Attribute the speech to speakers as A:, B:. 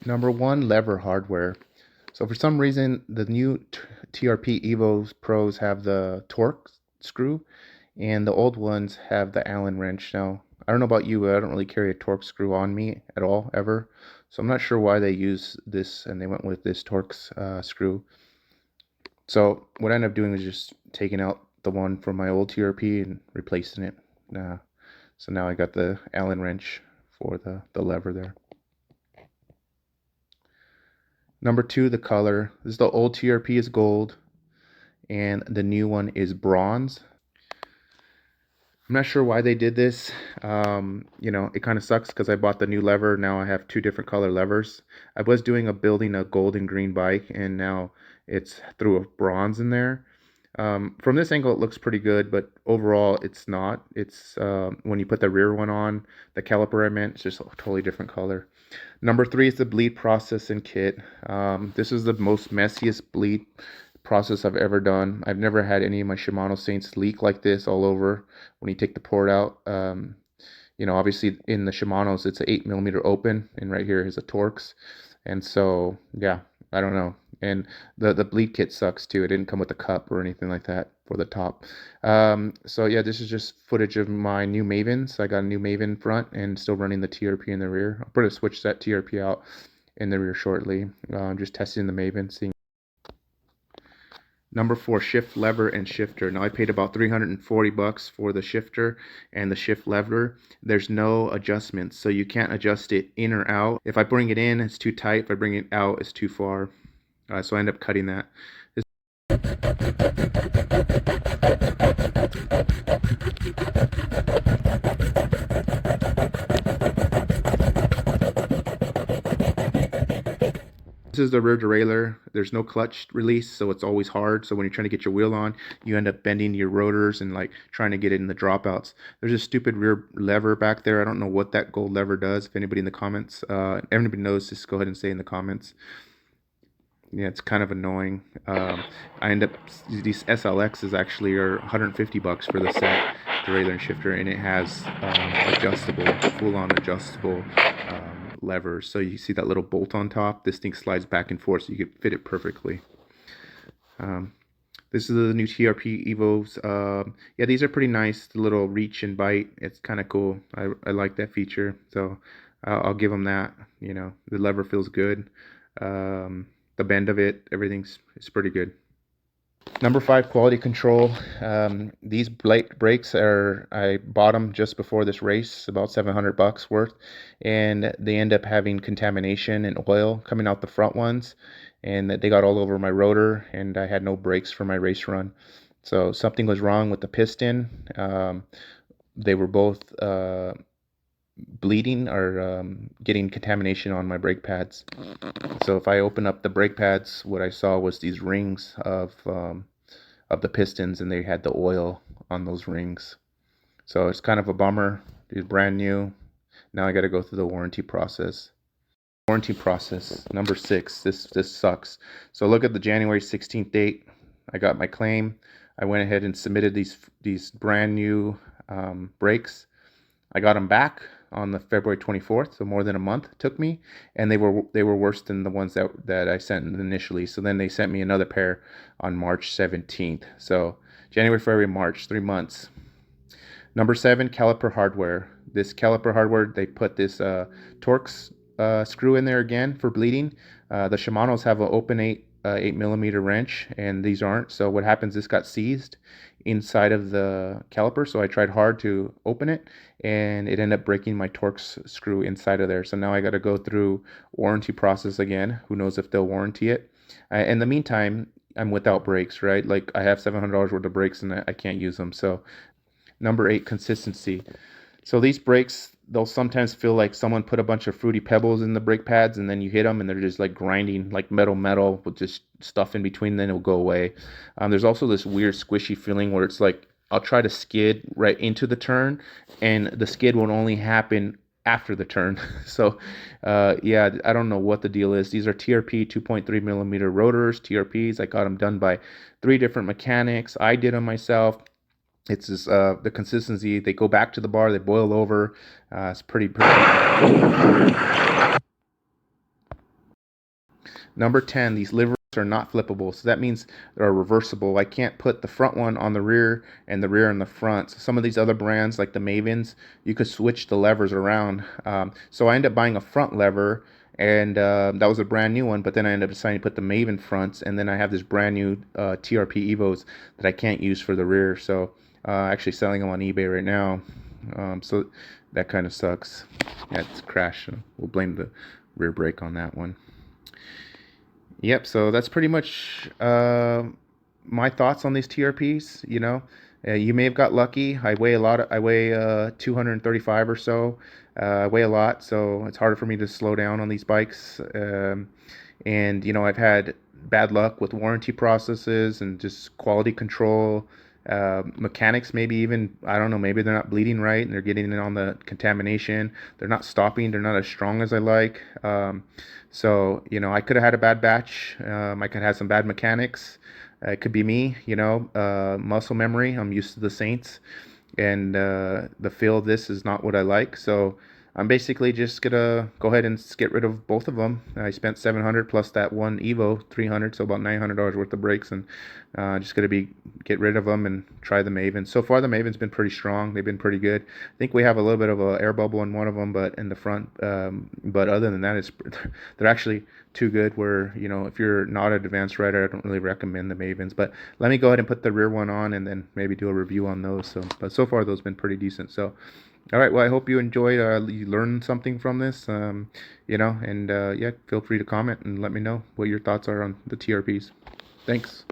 A: Number one, lever hardware. So for some reason, the new TRP EVO Pros have the torque screw, and the old ones have the Allen wrench. Now, I don't know about you, but I don't really carry a torque screw on me at all, ever. So I'm not sure why they use this and they went with this torque screw. So what I ended up doing was just taking out the one from my old TRP and replacing it. So now I got the Allen wrench for the lever there. Number two, the color. This is the old TRP is gold, and the new one is bronze. I'm not sure why they did this. You know, it kind of sucks because I bought the new lever. Now I have two different color levers. I was building a gold and green bike, and now it's through a bronze in there. From this angle, it looks pretty good, but overall, it's not. It's when you put the rear one on, the caliper I meant, it's just a totally different color. Number three is the bleed process and kit. This is the most messiest bleed process I've ever done. I've never had any of my Shimano Saints leak like this all over when you take the port out. You know, obviously in the Shimanos, it's an 8mm open, and right here is a Torx. And so, yeah, I don't know. And the bleed kit sucks too. It didn't come with a cup or anything like that for the top. So yeah, this is just footage of my new Maven. So I got a new Maven front and still running the TRP in the rear. I'll probably switch that TRP out in the rear shortly. I'm just testing the Maven, seeing. Number four, shift lever and shifter. Now I paid about 340 bucks for the shifter and the shift lever. There's no adjustments, so you can't adjust it in or out. If I bring it in, it's too tight. If I bring it out, it's too far. So I end up cutting that. This is the rear derailleur. There's no clutch release, so it's always hard. So when you're trying to get your wheel on, you end up bending your rotors and like trying to get it in the dropouts. There's a stupid rear lever back there. I don't know what that gold lever does. If anybody in the comments, everybody knows, just go ahead and say in the comments. Yeah, it's kind of annoying. I end up, these SLXs actually are 150 bucks for the set derailleur and shifter, and it has full-on adjustable levers. So you see that little bolt on top. This thing slides back and forth, so you can fit it perfectly. This is the new TRP EVOs. Yeah, these are pretty nice. The little reach and bite. It's kind of cool. I like that feature. So I'll give them that. You know, the lever feels good. The bend of it, it's pretty good. Number five, quality control. These brakes I bought them just before this race, about 700 bucks worth, and they end up having contamination and oil coming out the front ones, and they got all over my rotor, and I had no brakes for my race run. So something was wrong with the piston. They were both bleeding or getting contamination on my brake pads. So if I open up the brake pads, what I saw was these rings of the pistons, and they had the oil on those rings. So it's kind of a bummer. It's brand new. Now I got to go through the warranty process. Warranty process number 6. This sucks. So look at the January 16th date. I got my claim. I went ahead and submitted these brand new brakes. I got them back on the February 24th, so more than a month it took me, and they were worse than the ones that I sent initially. So then they sent me another pair on March 17th. So January, February, March, 3 months. Number 7, Caliper Hardware. This Caliper Hardware, they put this Torx screw in there again for bleeding. The Shimanos have an open 8mm wrench, and these aren't. So what happens, this got seized inside of the caliper, so I tried hard to open it, and it ended up breaking my Torx screw inside of there. So now I got to go through warranty process again. Who knows if they'll warranty it. In the meantime, I'm without brakes, right? Like I have $700 worth of brakes and I can't use them. So number 8, consistency. So these brakes, they'll sometimes feel like someone put a bunch of Fruity Pebbles in the brake pads, and then you hit them and they're just like grinding like metal with just stuff in between, then it'll go away. There's also this weird squishy feeling where it's like I'll try to skid right into the turn, and the skid will only happen after the turn. So yeah, I don't know what the deal is. These are TRP 2.3mm rotors, TRPs. I got them done by 3 different mechanics. I did them myself. It's just the consistency. They go back to the bar, they boil over. It's pretty. Number 10, these livers are not flippable. So that means they're reversible. I can't put the front one on the rear and the rear on the front. So some of these other brands, like the Mavens, you could switch the levers around. So I ended up buying a front lever, and that was a brand new one. But then I ended up deciding to put the Maven fronts, and then I have this brand new TRP EVOs that I can't use for the rear. So actually selling them on eBay right now. So that kind of sucks. Yeah, it's crashed. We'll blame the rear brake on that one. Yep, so that's pretty much my thoughts on these TRPs. You may have got lucky. I weigh a lot. I weigh 235 or so. I weigh a lot, so it's harder for me to slow down on these bikes. And I've had bad luck with warranty processes and just quality control. Mechanics, maybe even, I don't know, maybe they're not bleeding right and they're getting in on the contamination. They're not stopping. They're not as strong as I like. So I could have had a bad batch. I could have some bad mechanics. It could be me, muscle memory. I'm used to the Saints, and the feel of this is not what I like. So I'm basically just gonna go ahead and get rid of both of them. I spent 700 plus that one EVO 300, so about $900 worth of brakes, and just gonna get rid of them and try the Maven. So far, the Maven's been pretty strong. They've been pretty good. I think we have a little bit of a air bubble in one of them, but in the front. But other than that, they're actually too good. Where if you're not an advanced rider, I don't really recommend the Mavens. But let me go ahead and put the rear one on, and then maybe do a review on those. But so far, those have been pretty decent. So. All right. Well, I hope you enjoyed. You learned something from this. And yeah, feel free to comment and let me know what your thoughts are on the TRPs. Thanks.